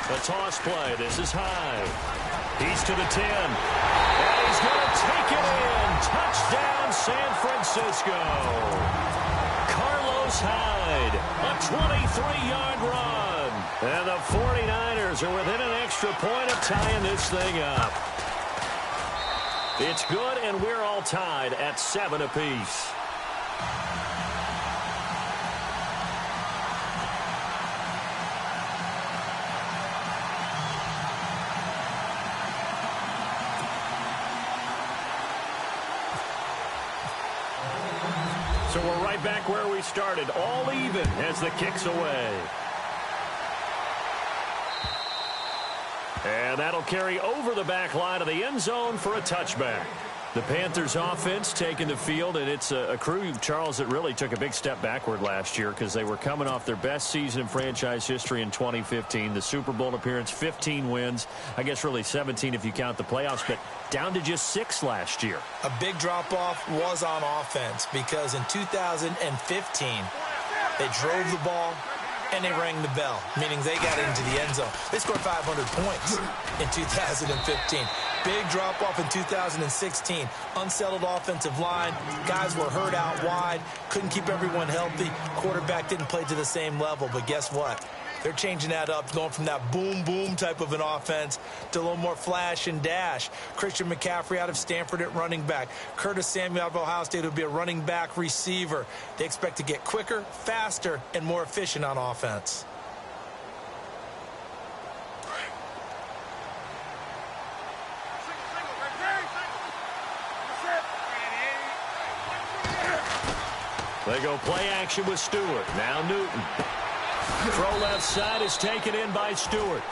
A toss play. This is Hyde. He's to the 10. And he's going to take it in. Touchdown, San Francisco. Carlos Hyde, a 23-yard run. And the 49ers are within an extra point of tying this thing up. It's good, and we're all tied at 7 apiece. So we're right back where we started, all even as the kick's away. And that'll carry over the back line of the end zone for a touchback. The Panthers offense taking the field, and it's a crew, Charles, that really took a big step backward last year because they were coming off their best season in franchise history in 2015. The Super Bowl appearance, 15 wins. I guess really 17 if you count the playoffs, but down to just 6 last year. A big drop-off was on offense because in 2015, they drove the ball and they rang the bell, meaning they got into the end zone. They scored 500 points in 2015. Big drop-off in 2016. Unsettled offensive line. Guys were hurt out wide. Couldn't keep everyone healthy. Quarterback didn't play to the same level. But guess what? They're changing that up, going from that boom-boom type of an offense to a little more flash and dash. Christian McCaffrey out of Stanford at running back. Curtis Samuel out of Ohio State will be a running back receiver. They expect to get quicker, faster, and more efficient on offense. They go play action with Stewart. Now Newton. Throw left side is taken in by Stewart.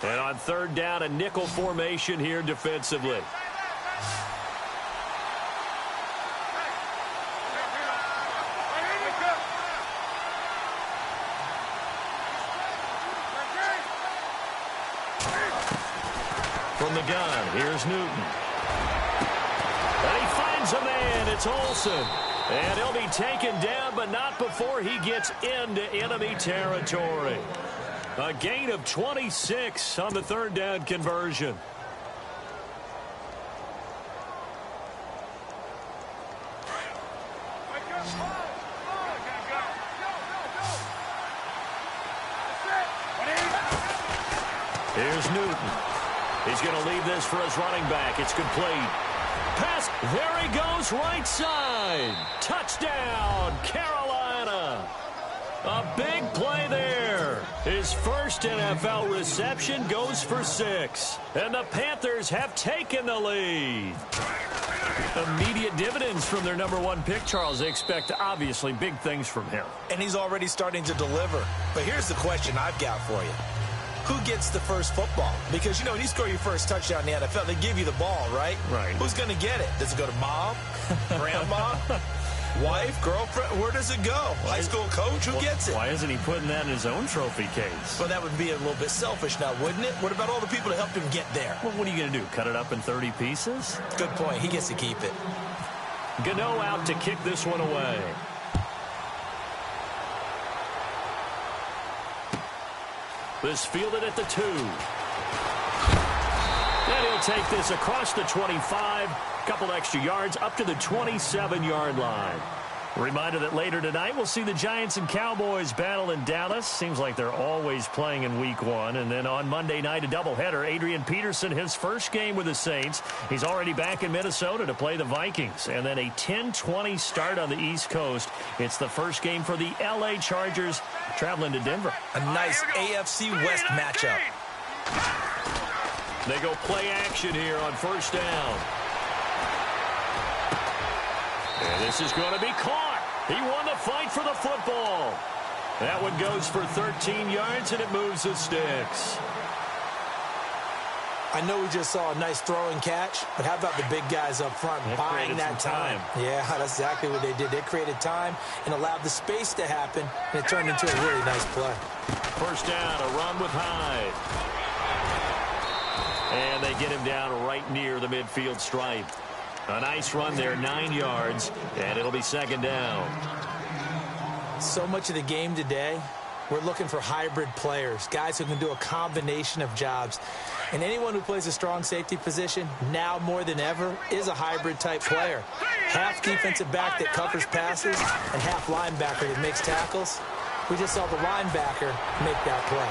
And on third down, a nickel formation here defensively. From the gun, here's Newton. And he finds a man. It's Olsen. And he'll be taken down, but not before he gets into enemy territory. A gain of 26 on the third down conversion. Here's Newton. He's going to leave this for his running back. It's complete. Pass. There he goes, right side. Touchdown, Carolina. A big play there. His first NFL reception goes for 6. And the Panthers have taken the lead. Immediate dividends from their #1 pick, Charles. They expect, obviously, big things from him. And he's already starting to deliver. But here's the question I've got for you. Who gets the first football? Because, you know, when you score your first touchdown in the NFL, they give you the ball, right? Right. Who's going to get it? Does it go to mom? Grandma? Wife? Girlfriend? Where does it go? High school coach? Who gets it? Why isn't he putting that in his own trophy case? Well, that would be a little bit selfish now, wouldn't it? What about all the people that helped him get there? Well, what are you going to do, cut it up in 30 pieces? Good point. He gets to keep it. Gano out to kick this one away. This fielded at the 2. And he'll take this across the 25. Couple extra yards up to the 27-yard line. Reminder that later tonight we'll see the Giants and Cowboys battle in Dallas. Seems like they're always playing in week 1. And then on Monday night, a doubleheader. Adrian Peterson, his first game with the Saints. He's already back in Minnesota to play the Vikings. And then a 10-20 start on the East Coast. It's the first game for the L.A. Chargers traveling to Denver. A nice AFC West matchup. They go play action here on first down. And this is going to be caught. He won the fight for the football. That one goes for 13 yards, and it moves the sticks. I know we just saw a nice throw and catch, but how about the big guys up front buying that time? Yeah, that's exactly what they did. They created time and allowed the space to happen, and it turned into a really nice play. First down, a run with Hyde. And they get him down right near the midfield stripe. A nice run there, 9 yards, and it'll be second down. So much of the game today, we're looking for hybrid players, guys who can do a combination of jobs. And anyone who plays a strong safety position, now more than ever, is a hybrid-type player. Half defensive back that covers passes and half linebacker that makes tackles. We just saw the linebacker make that play.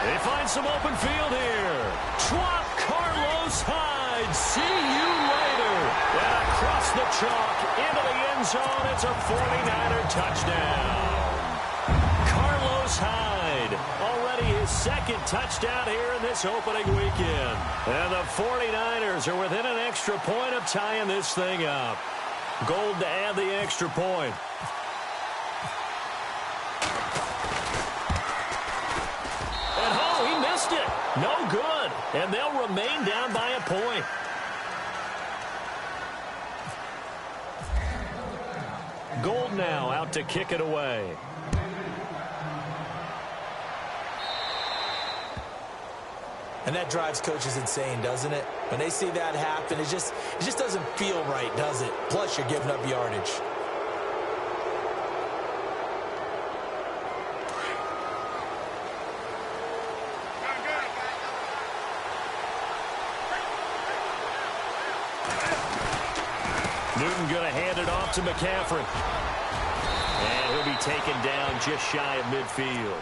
They find some open field here. Drop Carlos Hyde. See you later. And across the chalk into the end zone. It's a 49er touchdown. Carlos Hyde. Already his second touchdown here in this opening weekend. And the 49ers are within an extra point of tying this thing up. Gold to add the extra point. It. No good. And they'll remain down by a point. Gold now out to kick it away. And that drives coaches insane, doesn't it? When they see that happen, it just doesn't feel right, does it? Plus, you're giving up yardage. Newton going to hand it off to McCaffrey. And he'll be taken down just shy of midfield.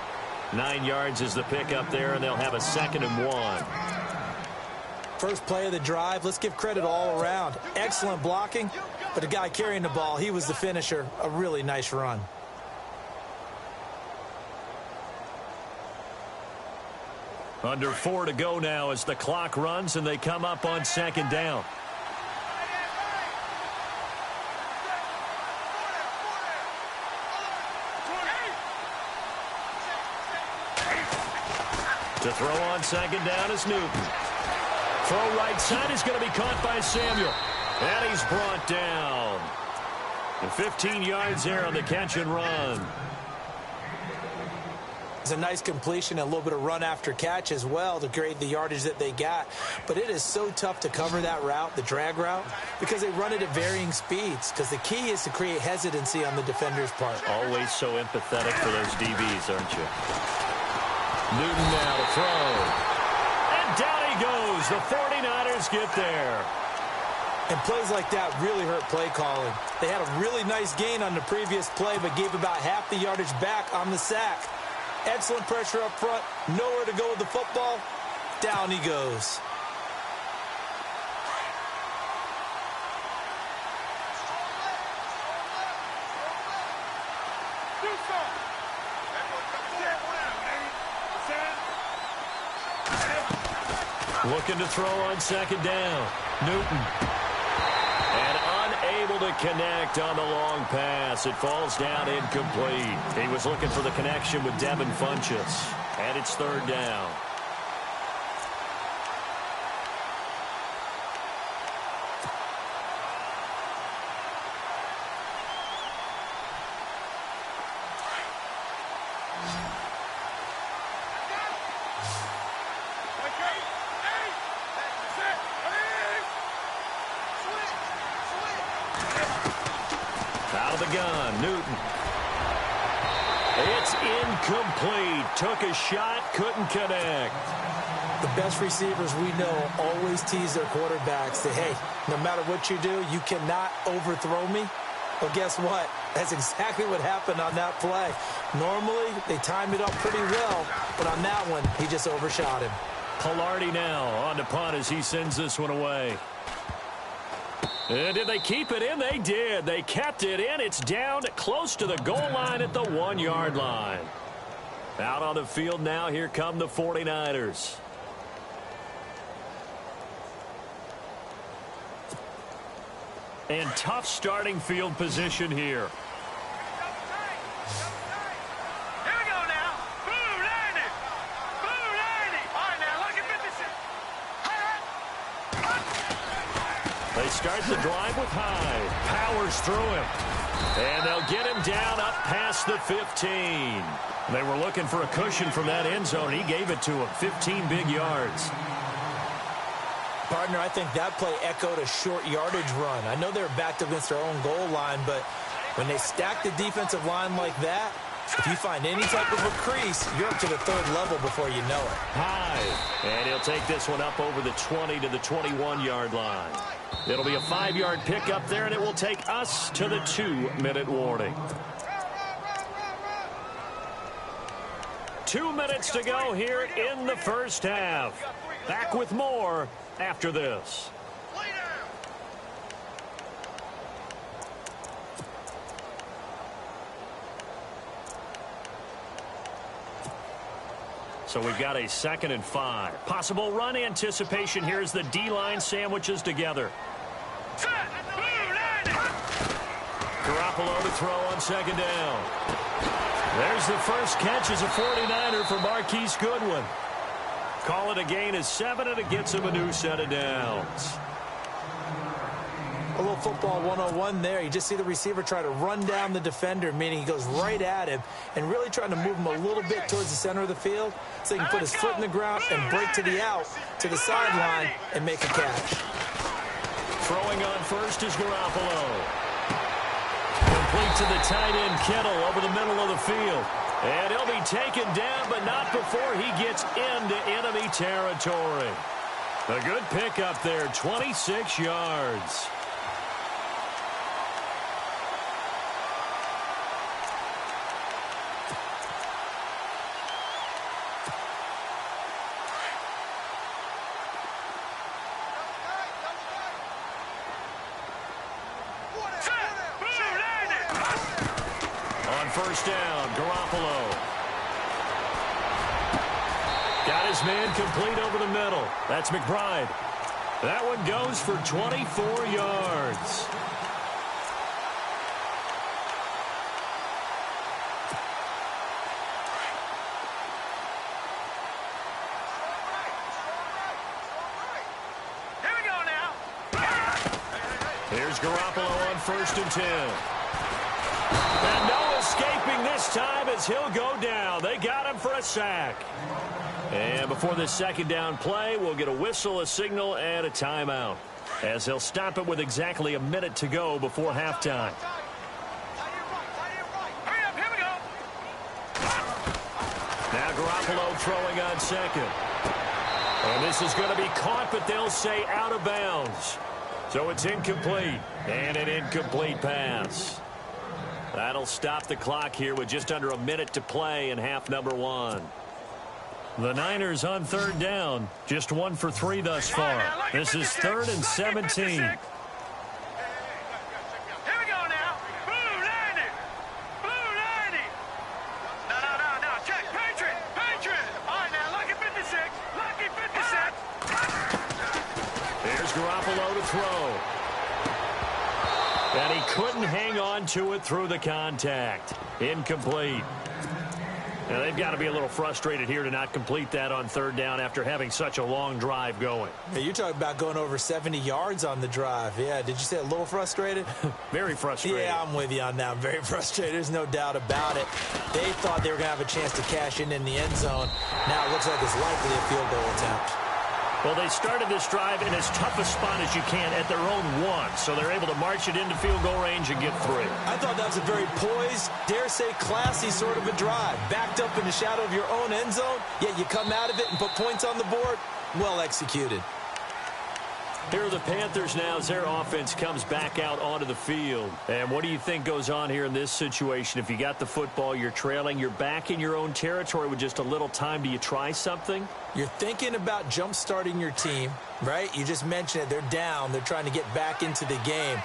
9 yards is the pickup there, and they'll have a 2nd and 1. First play of the drive, let's give credit all around. Excellent blocking, but the guy carrying the ball, he was the finisher. A really nice run. Under 4 to go now as the clock runs, and they come up on 2nd down. To throw on 2nd down is Newton. Throw right side is going to be caught by Samuel. And he's brought down. And 15 yards there on the catch and run. It's a nice completion, a little bit of run after catch as well to grade the yardage that they got. But it is so tough to cover that route, the drag route, because they run it at varying speeds. Because the key is to create hesitancy on the defender's part. Always so empathetic for those DBs, aren't you? Newton now to throw. And down he goes. The 49ers get there. And plays like that really hurt play calling. They had a really nice gain on the previous play, but gave about half the yardage back on the sack. Excellent pressure up front. Nowhere to go with the football. Down he goes. Looking to throw on 2nd down. Newton. And unable to connect on the long pass. It falls down incomplete. He was looking for the connection with Devin Funchess. And it's 3rd down. Out of the gun, Newton. It's incomplete. Took a shot, couldn't connect. The best receivers we know always tease their quarterbacks that, hey, no matter what you do, you cannot overthrow me. Well, guess what? That's exactly what happened on that play. Normally, they time it up pretty well, but on that one, he just overshot him. Pilardi now on the punt as he sends this one away. And did they keep it in? They did. They kept it in. It's down close to the goal line at the 1-yard line. Out on the field now, here come the 49ers. And tough starting field position here. They start the drive with Hyde. Powers through him. And they'll get him down up past the 15. They were looking for a cushion from that end zone. He gave it to him. 15 big yards. Partner, I think that play echoed a short yardage run. I know they were backed up against their own goal line, but when they stack the defensive line like that, if you find any type of a crease, you're up to the third level before you know it. High. And he'll take this one up over the 20 to the 21-yard line. It'll be a 5-yard pickup there, and it will take us to the 2-minute warning. 2 minutes to go here in the first half. Back with more after this. So we've got a 2nd and 5. Possible run anticipation here as the D-line sandwiches together. Garoppolo to throw on 2nd down. There's the first catch as a 49er for Marquise Goodwin. Call it a gain of 7, and it gets him a new set of downs. A little football 101 there. You just see the receiver try to run down the defender, meaning he goes right at him and really trying to move him a little bit towards the center of the field so he can put his foot in the ground and break to the out, to the sideline, and make a catch. Throwing on first is Garoppolo. Complete to the tight end, Kittle, over the middle of the field. And he'll be taken down, but not before he gets into enemy territory. A good pickup there, 26 yards. First down, Garoppolo. Got his man complete over the middle. That's McBride. That one goes for 24 yards. Here we go now. Here's Garoppolo on 1st and 10. And no escaping this time as he'll go down. They got him for a sack. And before this 2nd down play, we'll get a whistle, a signal, and a timeout, as they'll stop it with exactly a minute to go before halftime. Hurry up, here we go. Now Garoppolo throwing on 2nd. And this is going to be caught, but they'll say out of bounds. So it's incomplete, and an incomplete pass. That'll stop the clock here with just under a minute to play in half number 1. The Niners on 3rd down. Just 1 for 3 thus far. This is 3rd and 17. Here we go now. Blue 90. Blue 90. No. Check. Patriot. All right, now, lucky 56. Lucky 56. Here's Garoppolo to throw. And he couldn't hang on to it through the contact. Incomplete. Now, they've got to be a little frustrated here to not complete that on 3rd down after having such a long drive going. Hey, you're talking about going over 70 yards on the drive. Yeah, did you say a little frustrated? Very frustrated. Yeah, I'm with you on that. I'm very frustrated. There's no doubt about it. They thought they were going to have a chance to cash in the end zone. Now it looks like it's likely a field goal attempt. Well, they started this drive in as tough a spot as you can at their own 1, so they're able to march it into field goal range and get 3. I thought that was a very poised, dare say classy sort of a drive. Backed up in the shadow of your own end zone, yet you come out of it and put points on the board. Well executed. Here are the Panthers now as their offense comes back out onto the field. And what do you think goes on here in this situation? If you got the football, you're trailing, you're back in your own territory with just a little time. Do you try something? You're thinking about jump-starting your team, right? You just mentioned it. They're down. They're trying to get back into the game.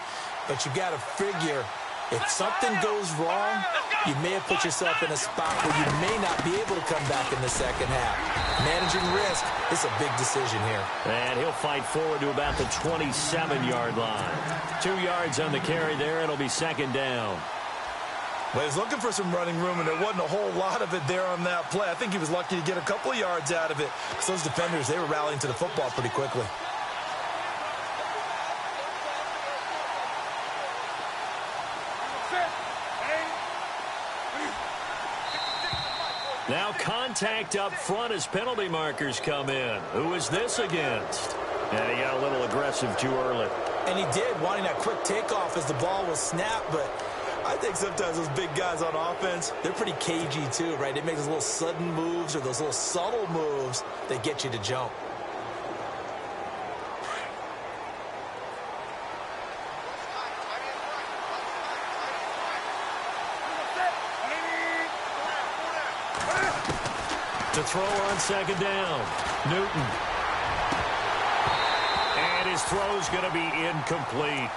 But you got to figure, if something goes wrong, you may have put yourself in a spot where you may not be able to come back in the second half. Managing risk is a big decision here. And he'll fight forward to about the 27-yard line. 2 yards on the carry there. It'll be 2nd down. Well, he was looking for some running room, and there wasn't a whole lot of it there on that play. I think he was lucky to get a couple of yards out of it. So those defenders, they were rallying to the football pretty quickly. Now contact up front as penalty markers come in. Who is this against? And he got a little aggressive too early. And he did, wanting that quick takeoff as the ball was snapped, but I think sometimes those big guys on offense, they're pretty cagey too, right? They make those little sudden moves or those little subtle moves that get you to jump. To throw on second down, Newton. And his throw's going to be incomplete.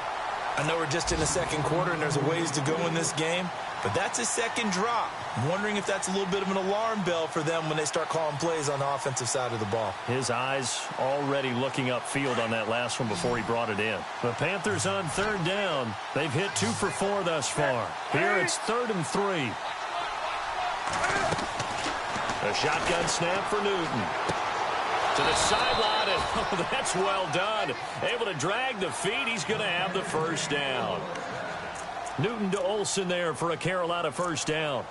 I know we're just in the second quarter and there's a ways to go in this game, but that's a second drop. I'm wondering if that's a little bit of an alarm bell for them when they start calling plays on the offensive side of the ball. His eyes already looking upfield on that last one before he brought it in. The Panthers on third down. They've hit 2 for 4 thus far. Here it's 3rd and 3. A shotgun snap for Newton. To the sideline, and oh, that's well done. Able to drag the feet. He's going to have the first down. Newton to Olsen there for a Carolina first down.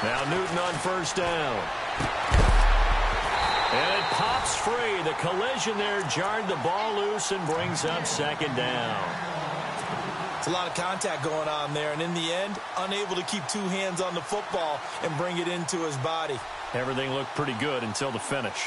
Now Newton on first down. And it pops free. The collision there jarred the ball loose and brings up second down. It's a lot of contact going on there, and in the end, unable to keep 2 hands on the football and bring it into his body. Everything looked pretty good until the finish.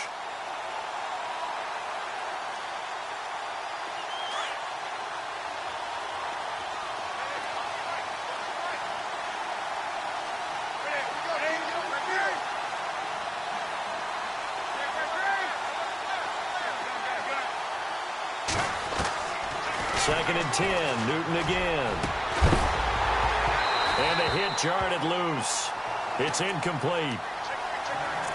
Second and 10, Newton again. And a hit jarred it loose. It's incomplete.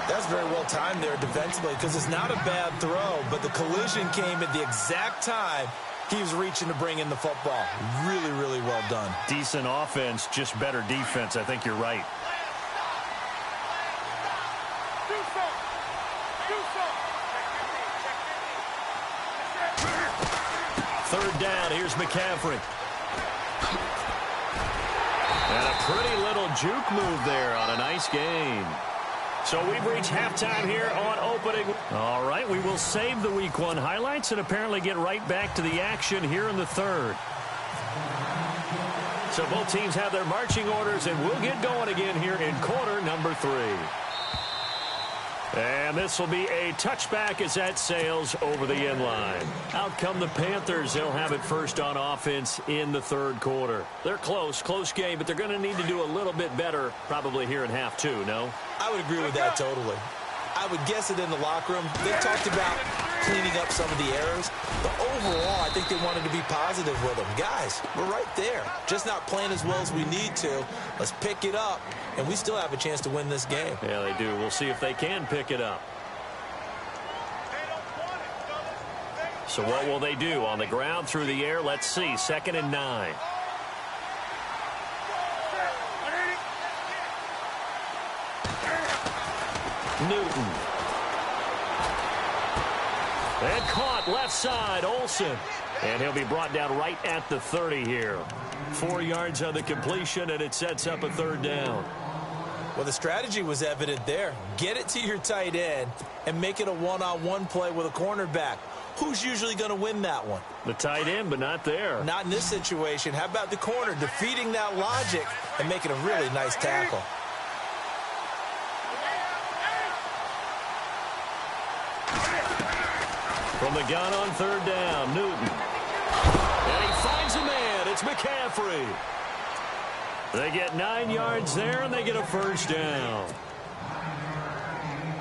That's very well timed there defensively because it's not a bad throw, but the collision came at the exact time he was reaching to bring in the football. Really, really well done. Decent offense, just better defense. I think you're right. Third down, here's McCaffrey. And a pretty little juke move there on a nice gain. So we've reached halftime here on opening. All right, we will save the Week 1 highlights and apparently get right back to the action here in the third. So both teams have their marching orders, and we'll get going again here in quarter number 3. And this will be a touchback as that sails over the end line. Out come the Panthers. They'll have it first on offense in the third quarter. They're close game, but they're going to need to do a little bit better probably here in half 2, no? I would agree with that totally. I would guess it in the locker room. They talked about cleaning up some of the errors, but overall, I think they wanted to be positive with them. Guys, we're right there. Just not playing as well as we need to. Let's pick it up, and we still have a chance to win this game. Yeah, they do. We'll see if they can pick it up. So what will they do? On the ground, through the air, let's see. 2nd and 9. Newton. And caught left side, Olsen. And he'll be brought down right at the 30 here. 4 yards on the completion, and it sets up a third down. Well, the strategy was evident there. Get it to your tight end and make it a one-on-one play with a cornerback. Who's usually going to win that one? The tight end, but not there. Not in this situation. How about the corner defeating that logic and making a really nice tackle? From the gun on third down, Newton. And he finds a man. It's McCaffrey. They get 9 yards there, and they get a first down.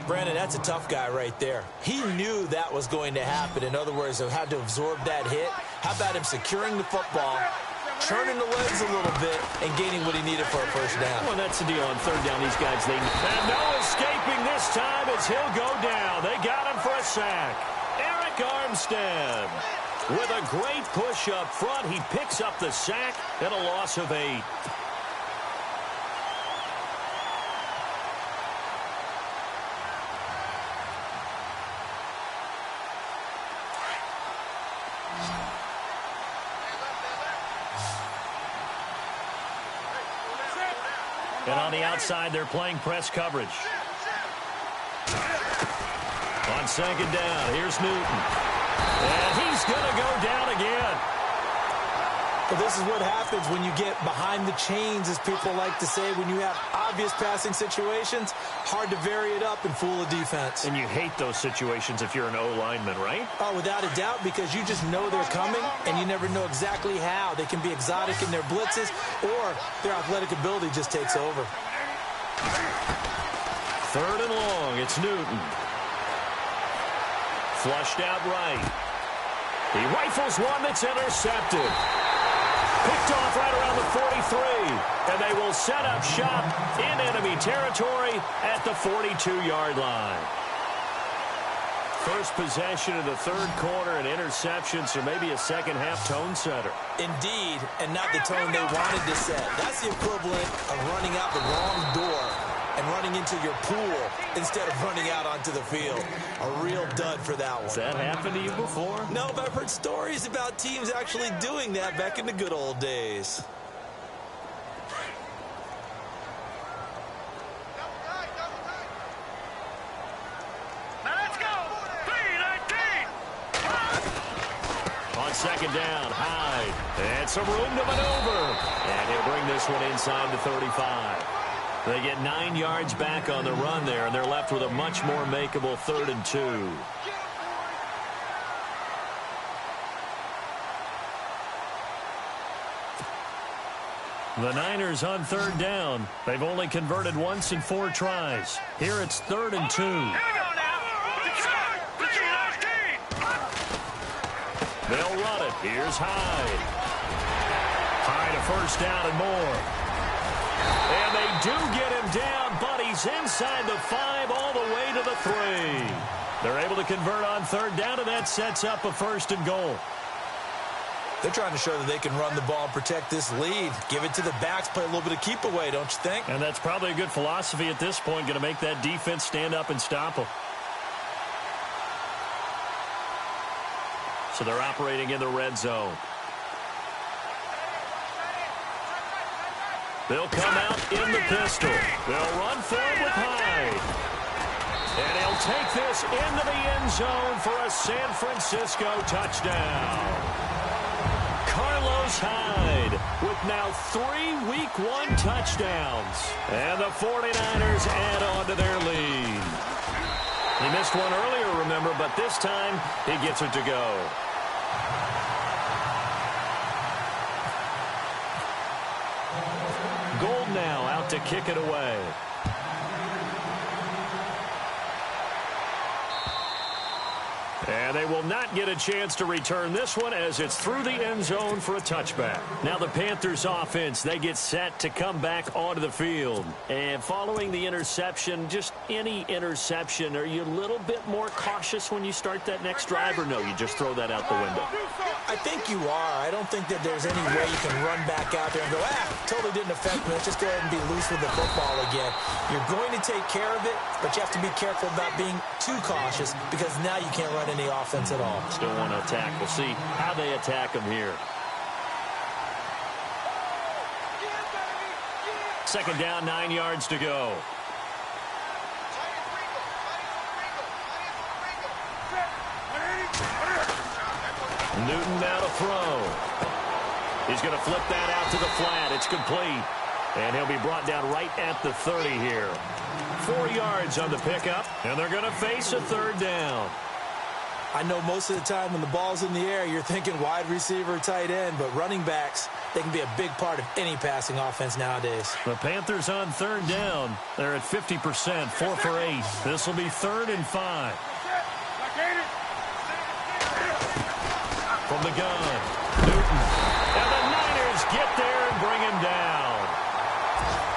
Brandon, that's a tough guy right there. He knew that was going to happen. In other words, he had to absorb that hit. How about him securing the football churning the legs a little bit and gaining what he needed for a first down. Well, that's the deal on third down. These guys, and no escaping this time as he'll go down. They got him for a sack. Eric Armstead with a great push up front. He picks up the sack and a loss of 8. And on the outside, they're playing press coverage. On second down, here's Newton. And he's going to go down again. Well, this is what happens when you get behind the chains, as people like to say. When you have obvious passing situations, hard to vary it up and fool a defense. And you hate those situations if you're an O-lineman, right? Oh, without a doubt, because you just know they're coming, and you never know exactly how. They can be exotic in their blitzes, or their athletic ability just takes over. Third and long, it's Newton. Flushed out right. He rifles one that's intercepted. Picked off right around the 43. And they will set up shop in enemy territory at the 42-yard line. First possession of the third quarter, an interception, so maybe a second-half tone setter. Indeed, and not the tone they wanted to set. That's the equivalent of running out the wrong door and running into your pool instead of running out onto the field. A real dud for that one. Has that happened to you before? No, but I've heard stories about teams actually doing that back in the good old days. Now let's go. 3-19. On second down, Hyde. And some room to maneuver. And he'll bring this one inside the 35. They get 9 yards back on the run there, and they're left with a much more makeable 3rd and 2. The Niners on third down. They've only converted once in 4 tries. Here it's 3rd and 2. Here we go now. The 3-19. They'll run it. Here's Hyde. Hyde a first down and more. And they do get him down, but he's inside the 5 all the way to the 3. They're able to convert on third down, and that sets up a 1st and goal. They're trying to show that they can run the ball and protect this lead. Give it to the backs, play a little bit of keep away, don't you think? And that's probably a good philosophy at this point, going to make that defense stand up and stop them. So they're operating in the red zone. They'll come out in the pistol. They'll run for it with Hyde. And he'll take this into the end zone for a San Francisco touchdown. Carlos Hyde with now 3 Week 1 touchdowns. And the 49ers add on to their lead. He missed one earlier, remember, but this time he gets it to go. Gold now out to kick it away. And they will not get a chance to return this one as it's through the end zone for a touchback. Now the Panthers offense, they get set to come back onto the field. And following the interception, just any interception, are you a little bit more cautious when you start that next drive, or no, you just throw that out the window? I think you are. I don't think that there's any way you can run back out there and go, totally didn't affect me. Let's just go ahead and be loose with the football again. You're going to take care of it, but you have to be careful about being too cautious because now you can't run any offense at all. Still want to attack. We'll see how they attack them here. Second down, 9 yards to go. Newton now to throw. He's going to flip that out to the flat. It's complete. And he'll be brought down right at the 30 here. 4 yards on the pickup, and they're going to face a third down. I know most of the time when the ball's in the air, you're thinking wide receiver, tight end, but running backs, they can be a big part of any passing offense nowadays. The Panthers on third down. They're at 50%, 4 for 8. This will be 3rd and 5. From the gun, Newton. And the Niners get there and bring him down.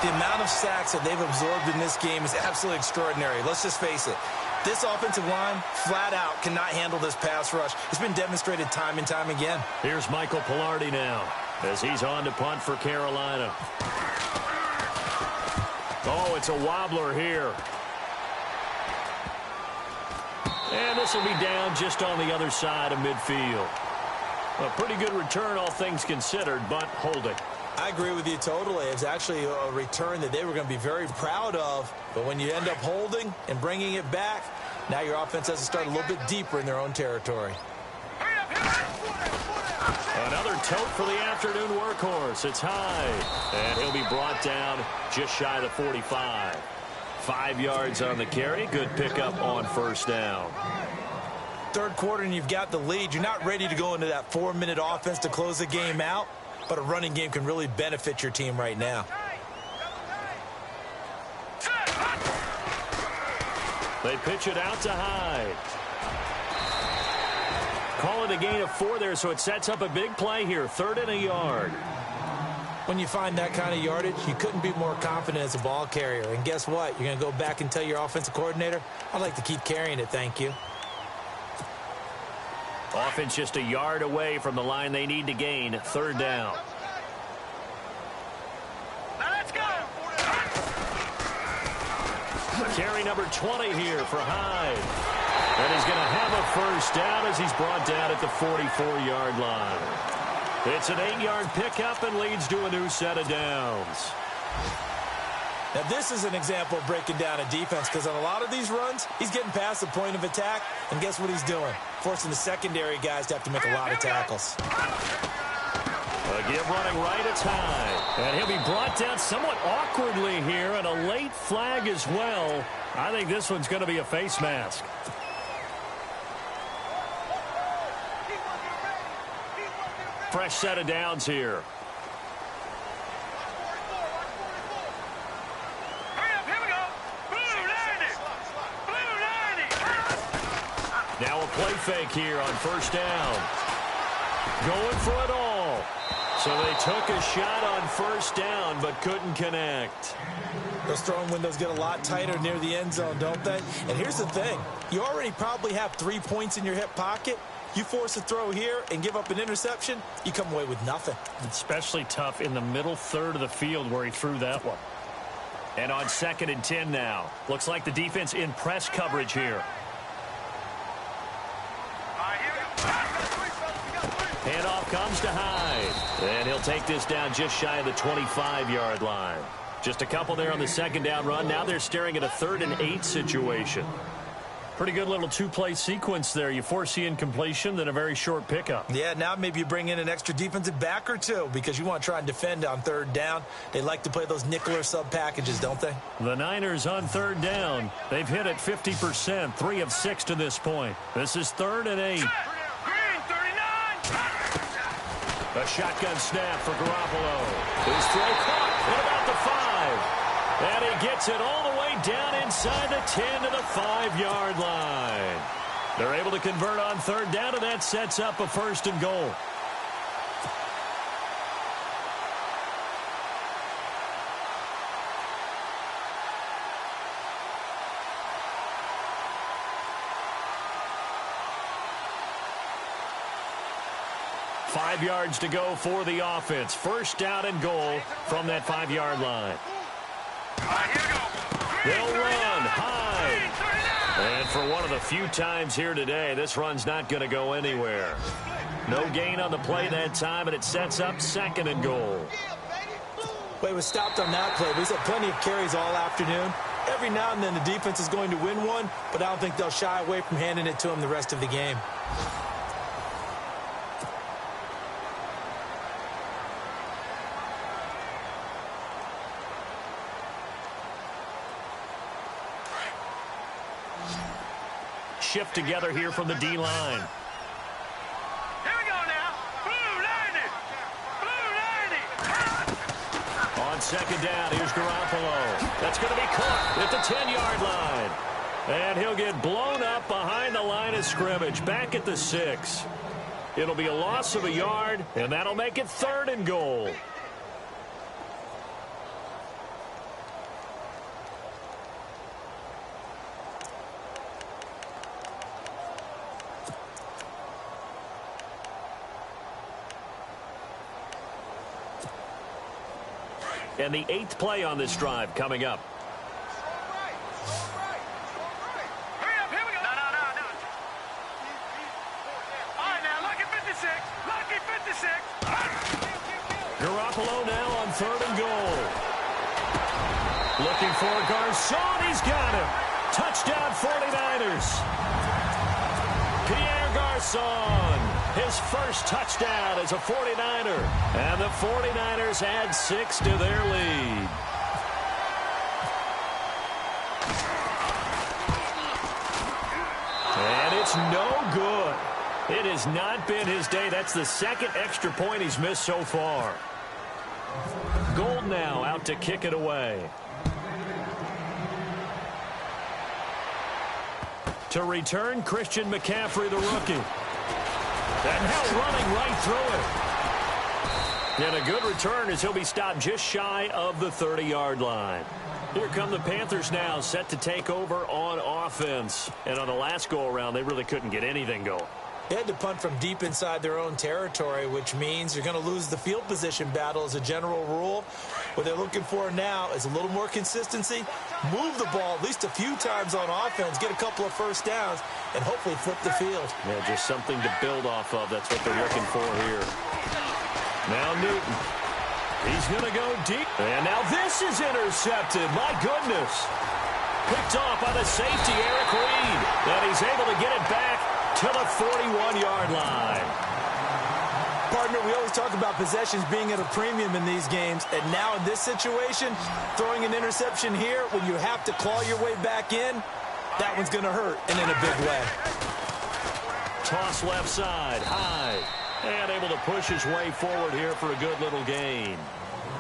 The amount of sacks that they've absorbed in this game is absolutely extraordinary. Let's just face it. This offensive line, flat out, cannot handle this pass rush. It's been demonstrated time and time again. Here's Michael Pilardi now as he's on to punt for Carolina. Oh, it's a wobbler here. And this will be down just on the other side of midfield. A pretty good return, all things considered, but holding. I agree with you totally. It's actually a return that they were going to be very proud of. But when you end up holding and bringing it back, now your offense has to start a little bit deeper in their own territory. Another tote for the afternoon workhorse. It's high. And he'll be brought down just shy of the 45. 5 yards on the carry. Good pickup on first down. Third quarter and you've got the lead. You're not ready to go into that 4-minute offense to close the game out. But a running game can really benefit your team right now. They pitch it out to Hyde. Call it a gain of 4 there, so it sets up a big play here. 3rd and a yard. When you find that kind of yardage, you couldn't be more confident as a ball carrier. And guess what? You're going to go back and tell your offensive coordinator, I'd like to keep carrying it, thank you. Offense just a yard away from the line they need to gain. 3rd down. Now let's go. Carry number 20 here for Hyde. And he's going to have a first down as he's brought down at the 44-yard line. It's an 8-yard pickup and leads to a new set of downs. Now, this is an example of breaking down a defense because on a lot of these runs, he's getting past the point of attack, and guess what he's doing? Forcing the secondary guys to have to make a lot of tackles. A give running right, it's Hyde. And he'll be brought down somewhat awkwardly here, and a late flag as well. I think this one's going to be a face mask. Fresh set of downs here. Now a play fake here on first down. Going for it all. So they took a shot on first down but couldn't connect. Those throwing windows get a lot tighter near the end zone, don't they? And here's the thing. You already probably have 3 points in your hip pocket. You force a throw here and give up an interception, you come away with nothing. Especially tough in the middle third of the field where he threw that one. And on 2nd and 10 now. Looks like the defense in press coverage here. Handoff comes to Hyde. And he'll take this down just shy of the 25-yard line. Just a couple there on the 2nd down run. Now they're staring at a 3rd and 8 situation. Pretty good little 2-play sequence there. You force the incompletion, then a very short pickup. Yeah, now maybe you bring in an extra defensive back or two because you want to try and defend on 3rd down. They like to play those nickel or sub packages, don't they? The Niners on 3rd down. They've hit it 50%, 3 of 6 to this point. This is 3rd and 8. A shotgun snap for Garoppolo. His throw caught at about the 5. And he gets it all the way down inside the 10 to the 5-yard line. They're able to convert on 3rd down, and that sets up a 1st and goal. Five yards to go for the offense. 1st down and goal from that 5-yard line. They'll run. Hyde. And for one of the few times here today, this run's not going to go anywhere. No gain on the play that time, and it sets up 2nd and goal. Well, he was stopped on that play, but he's had plenty of carries all afternoon. Every now and then the defense is going to win one, but I don't think they'll shy away from handing it to him the rest of the game. Shift together here from the D-line. Here we go now. Blue 90. On 2nd down, here's Garoppolo. That's going to be caught at the 10-yard line. And he'll get blown up behind the line of scrimmage, back at the 6. It'll be a loss of a yard, and that'll make it 3rd and goal. And the 8th play on this drive coming up. Hurry up, here we go. No. All right, now, lucky 56. Lucky 56. Garoppolo now on 3rd and goal. Looking for Garcon. He's got him. Touchdown 49ers. Pierre Garcon, his first touchdown as a 49er. And the 49ers add 6 to their lead. And it's no good. It has not been his day. That's the 2nd extra point he's missed so far. Gold now out to kick it away. To return, Christian McCaffrey, the rookie. And now running right through it. And a good return as he'll be stopped just shy of the 30-yard line. Here come the Panthers now, set to take over on offense. And on the last go-around, they really couldn't get anything going. They had to punt from deep inside their own territory, which means you're going to lose the field position battle as a general rule. What they're looking for now is a little more consistency, move the ball at least a few times on offense, get a couple of first downs, and hopefully flip the field. Yeah, just something to build off of. That's what they're looking for here. Now Newton. He's going to go deep. And now this is intercepted. My goodness. Picked off by the safety, Eric Reed. And he's able to get it back to the 41-yard line. Partner, we always talk about possessions being at a premium in these games, and now in this situation, throwing an interception here when you have to claw your way back in, that one's going to hurt, and in a big way. Toss left side, high, and able to push his way forward here for a good little gain.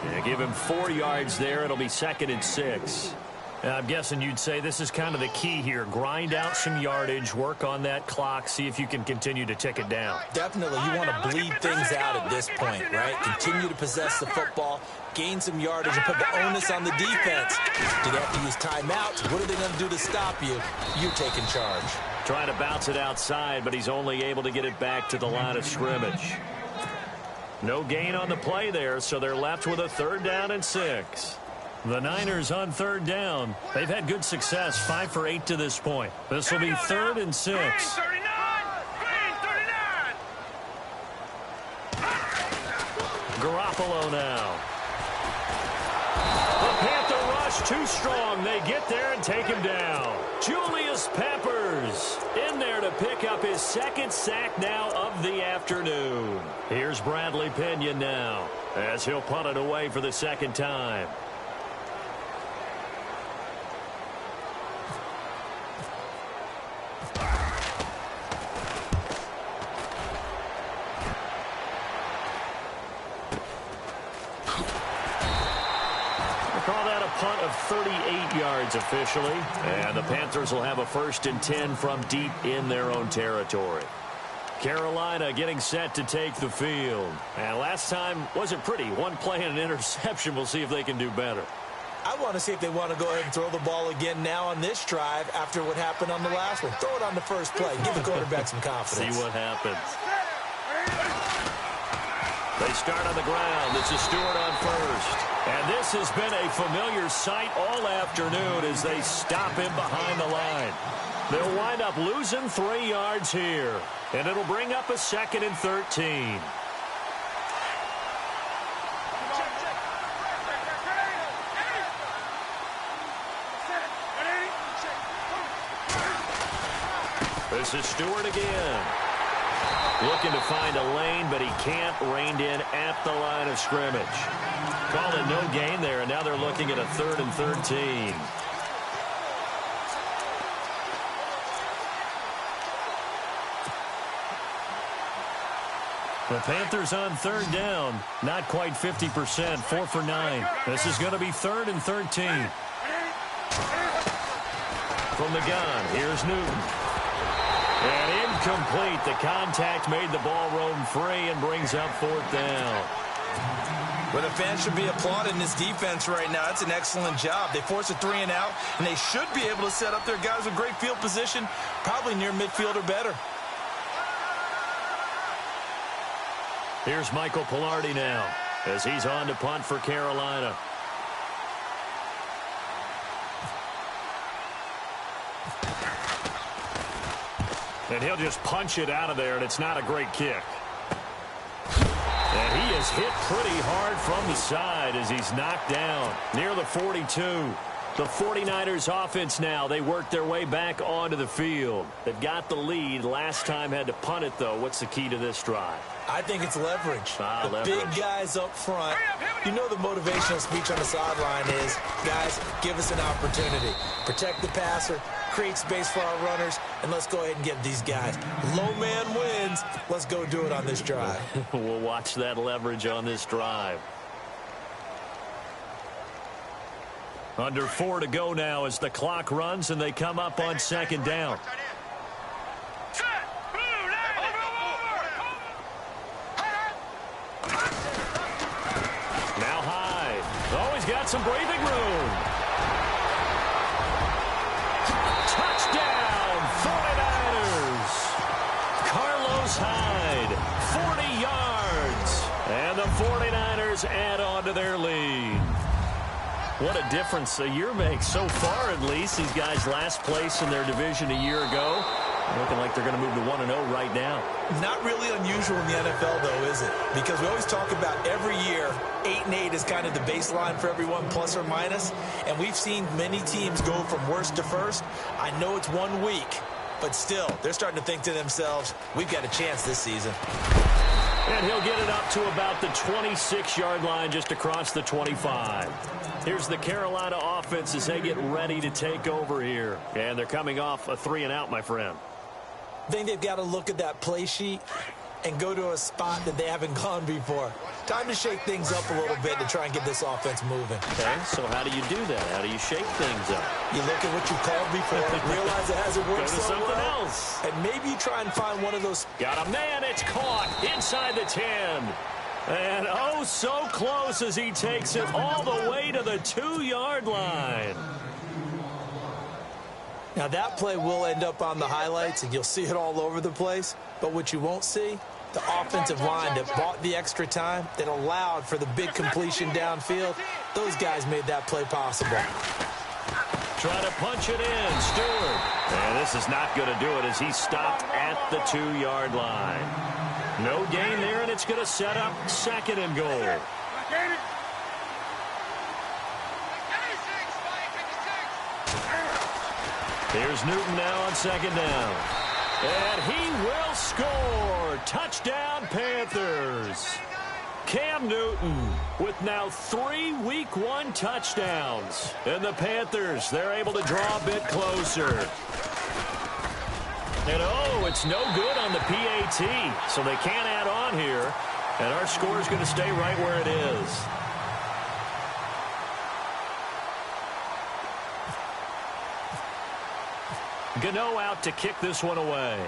Yeah, give him 4 yards there. It'll be 2nd and 6. I'm guessing you'd say this is kind of the key here. Grind out some yardage, work on that clock, see if you can continue to tick it down. Definitely. You want to bleed things out at this point, right? Continue to possess the football, gain some yardage, and put the onus on the defense. Do they have to use timeouts? What are they going to do to stop you? You taking charge. Trying to bounce it outside, but he's only able to get it back to the line of scrimmage. No gain on the play there, so they're left with a 3rd down and 6. The Niners on 3rd down. They've had good success, 5 for 8 to this point. This will be 3rd and 6. Green 39. Garoppolo now. The Panther rush too strong. They get there and take him down. Julius Peppers in there to pick up his 2nd sack now of the afternoon. Here's Bradley Pinion now as he'll punt it away for the 2nd time. Call that a punt of 38 yards officially. And the Panthers will have a 1st and 10 from deep in their own territory. Carolina getting set to take the field. And last time wasn't pretty. 1 play and an interception. We'll see if they can do better. I want to see if they want to go ahead and throw the ball again now on this drive after what happened on the last one. Throw it on the first play. Give the quarterback some confidence. See what happens. They start on the ground. This is Stewart on first. And this has been a familiar sight all afternoon as they stop him behind the line. They'll wind up losing 3 yards here. And it'll bring up a 2nd and 13. This is Stewart again. Looking to find a lane, but he can't. Reined in at the line of scrimmage. Call it no gain there, and now they're looking at a 3rd and 13. The Panthers on 3rd down. Not quite 50%. 4 for 9. This is going to be 3rd and 13. From the gun, here's Newton. And incomplete. The contact made the ball roam free and brings up 4th down. Well, the fans should be applauding this defense right now. That's an excellent job. They force a 3 and out, and they should be able to set up their guys with great field position, probably near midfield or better. Here's Michael Pilardi now as he's on to punt for Carolina. And he'll just punch it out of there, and it's not a great kick. And he is hit pretty hard from the side as he's knocked down near the 42. The 49ers offense now, they work their way back onto the field. They've got the lead. Last time had to punt it, though. What's the key to this drive? I think it's leverage. Leverage. Big guys up front. You know the motivational speech on the sideline is, guys, give us an opportunity. Protect the passer, create space for our runners, and let's go ahead and get these guys. Low man wins. Let's go do it on this drive. We'll watch that leverage on this drive. Under 4 to go now as the clock runs and they come up on 2nd down. Now Hyde. Oh, he's got some breathing room. Touchdown, 49ers. Carlos Hyde, 40 yards. And the 49ers add on to their lead. What a difference a year makes so far, at least. These guys last place in their division a year ago. Looking like they're going to move to 1-0 right now. Not really unusual in the NFL, though, is it? Because we always talk about every year, 8-8 is kind of the baseline for everyone, plus or minus. And we've seen many teams go from worst to first. I know it's 1 week, but still, they're starting to think to themselves, we've got a chance this season. And he'll get it up to about the 26-yard line, just across the 25. Here's the Carolina offense as they get ready to take over here. And they're coming off a 3 and out, my friend. I think they've got to look at that play sheet and go to a spot that they haven't gone before. Time to shake things up a little bit to try and get this offense moving. Okay, so how do you do that? How do you shake things up? You look at what you called before, realize it hasn't worked Go to so something well, else. and maybe you try and find one of those. Got a man, it's caught inside the 10. And oh, so close as he takes it all the way to the 2-yard line. Now that play will end up on the highlights, and you'll see it all over the place. But what you won't see, the offensive line that bought the extra time, that allowed for the big completion downfield, those guys made that play possible. Try to punch it in, Stewart. And this is not going to do it as he stopped at the 2-yard line. No gain there, and it's going to set up 2nd and goal. Here's Newton now on 2nd down. And he will score. Touchdown, Panthers. Cam Newton with now 3 Week 1 touchdowns. And the Panthers, they're able to draw a bit closer. And oh, it's no good on the PAT. So they can't add on here. And our score is going to stay right where it is. Gano out to kick this one away.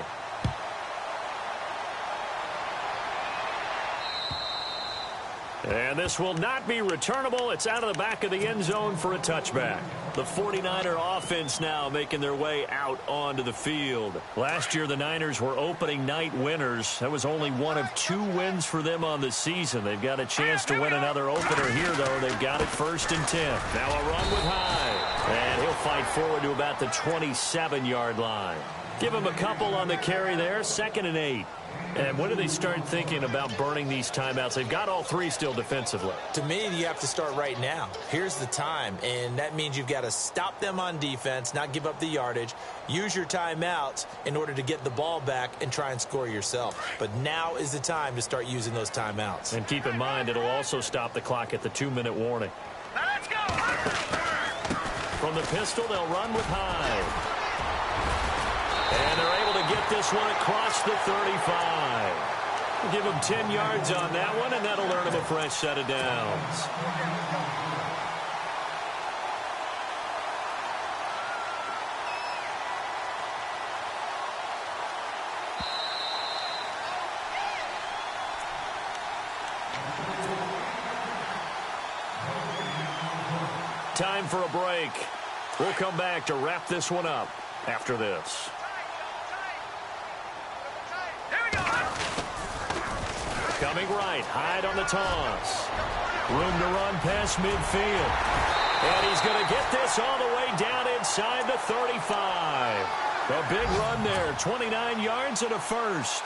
And this will not be returnable. It's out of the back of the end zone for a touchback. The 49er offense now making their way out onto the field. Last year, the Niners were opening night winners. That was only one of 2 wins for them on the season. They've got a chance to win another opener here, though. They've got it 1st and 10. Now a run with Hyde. And he'll fight forward to about the 27-yard line. Give him a couple on the carry there. 2nd and 8. And when do they start thinking about burning these timeouts? They've got all 3 still defensively. To me, you have to start right now. Here's the time, and that means you've got to stop them on defense, not give up the yardage, use your timeouts in order to get the ball back and try and score yourself. But now is the time to start using those timeouts. And keep in mind, it'll also stop the clock at the 2-minute warning. Let's go! From the pistol, they'll run with Hyde. And they're able to get this one across the 35. We'll give them 10 yards on that one, and that'll earn them a fresh set of downs. Time for a break. We'll come back to wrap this one up after this. Coming right, Hyde on the toss. Room to run past midfield. And he's going to get this all the way down inside the 35. A big run there, 29 yards and a first.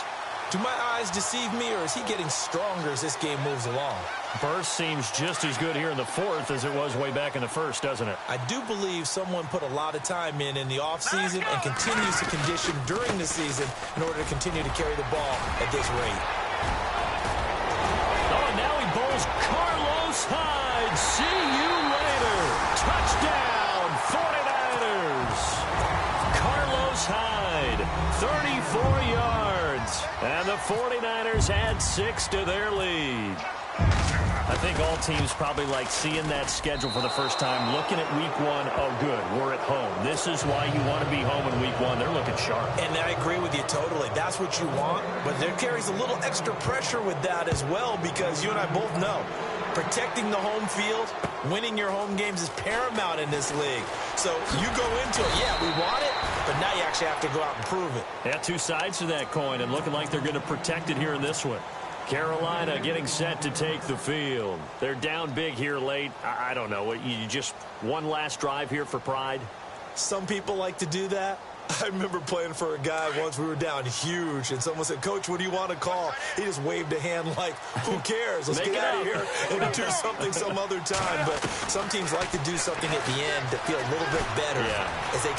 Do my eyes deceive me, or is he getting stronger as this game moves along? Burst seems just as good here in the fourth as it was way back in the first, doesn't it? I do believe someone put a lot of time in the offseason and continues to condition during the season in order to continue to carry the ball at this rate. Oh, and now he bowls Carlos Hyde. See you later. Touchdown, 49ers. Carlos Hyde, 34 yards. And the 49ers add 6 to their lead. I think all teams probably like seeing that schedule for the first time, looking at week one. Oh, good, we're at home. This is why you want to be home in week one. They're looking sharp. And I agree with you totally. That's what you want, but there carries a little extra pressure with that as well, because you and I both know protecting the home field, winning your home games is paramount in this league. So you go into it, yeah, we want it, but now you actually have to go out and prove it. Yeah, two sides to that coin, and looking like they're going to protect it here in this one. Carolina getting set to take the field. They're down big here late. I don't know. You just one last drive here for pride? Some people like to do that. I remember playing for a guy once. We were down huge, and someone said, "Coach, what do you want to call?" He just waved a hand like, who cares? Let's get out of here and do something some other time. But some teams like to do something at the end to feel a little bit better as they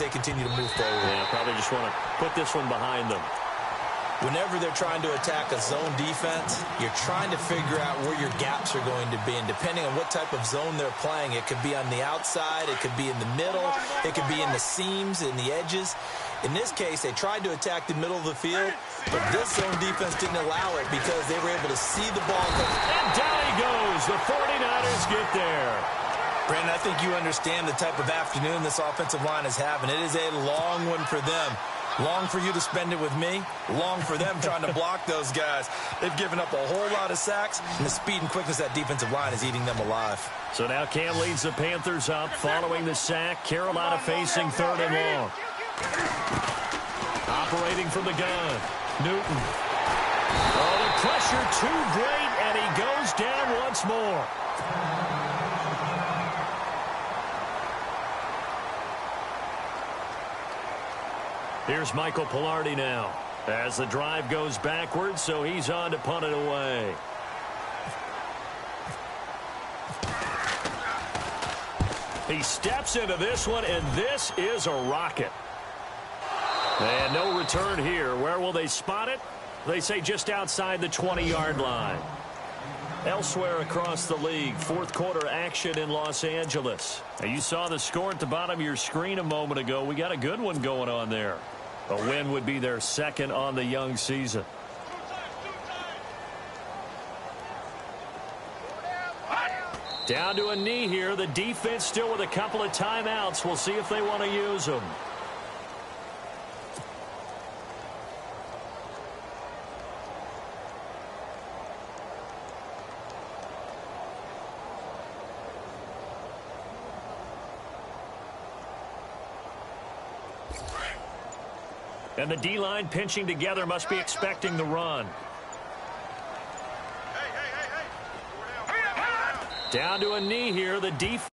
continue to move forward. Yeah, probably just want to put this one behind them. Whenever they're trying to attack a zone defense, you're trying to figure out where your gaps are going to be. And depending on what type of zone they're playing, it could be on the outside, it could be in the middle, it could be in the seams, in the edges. In this case, they tried to attack the middle of the field, but this zone defense didn't allow it because they were able to see the ball. And down he goes. The 49ers get there. Brandon, I think you understand the type of afternoon this offensive line is having. It is a long one for them. Long for you to spend it with me. Long for them trying to block those guys. They've given up a whole lot of sacks, and the speed and quickness of that defensive line is eating them alive. So now Cam leads the Panthers up following the sack. Carolina facing 3rd and long. Operating from the gun. Newton. Oh, the pressure too great, and he goes down once more. Here's Michael Pilardi now as the drive goes backwards, so he's on to punt it away. He steps into this one, and this is a rocket. And no return here. Where will they spot it? They say just outside the 20-yard line. Elsewhere across the league, fourth quarter action in Los Angeles. Now, you saw the score at the bottom of your screen a moment ago. We got a good one going on there. A win would be their second on the young season. Down to a knee here. The defense still with a couple of timeouts. We'll see if they want to use them. And the D-line pinching together, must be expecting the run. Down to a knee here. The defense